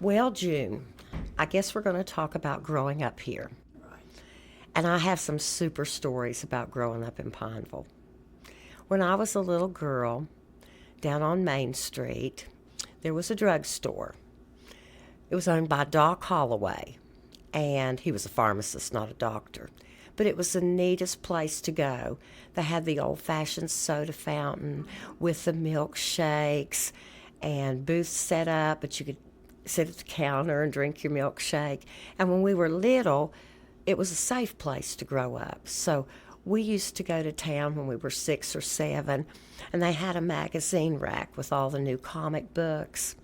Well, June, I guess we're going to talk about growing up here. Right. And I have some super stories about growing up in Pineville. When I was a little girl, down on Main Street, there was a drugstore. It was owned by Doc Holloway, and he was a pharmacist, not a doctor. But it was the neatest place to go. They had the old fashioned soda fountain with the milkshakes and booths set up, but you could sit at the counter and drink your milkshake. And when we were little, it was a safe place to grow up. So we used to go to town when we were 6 or 7, and they had a magazine rack with all the new comic books.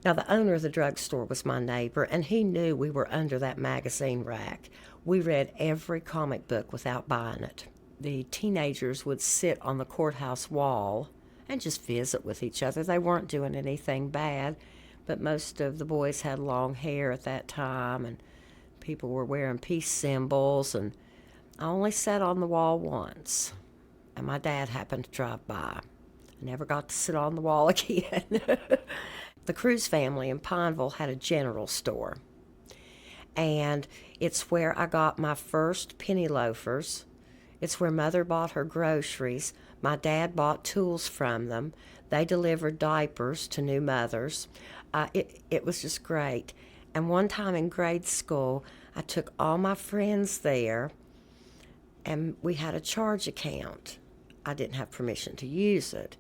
Now, the owner of the drugstore was my neighbor, and he knew we were under that magazine rack. We read every comic book without buying it. The teenagers would sit on the courthouse wall and just visit with each other. They weren't doing anything bad, but most of the boys had long hair at that time, and people were wearing peace symbols, and I only sat on the wall once, and my dad happened to drive by. I never got to sit on the wall again. The Cruz family in Pineville had a general store, and it's where I got my first penny loafers. It's where Mother bought her groceries. My dad bought tools from them. They delivered diapers to new mothers. It was just great. And one time in grade school, I took all my friends there, and we had a charge account. I didn't have permission to use it,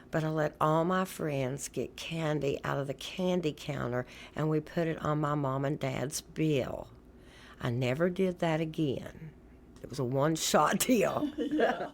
but I let all my friends get candy out of the candy counter, and we put it on my mom and dad's bill. I never did that again. It was a one-shot deal. Yeah.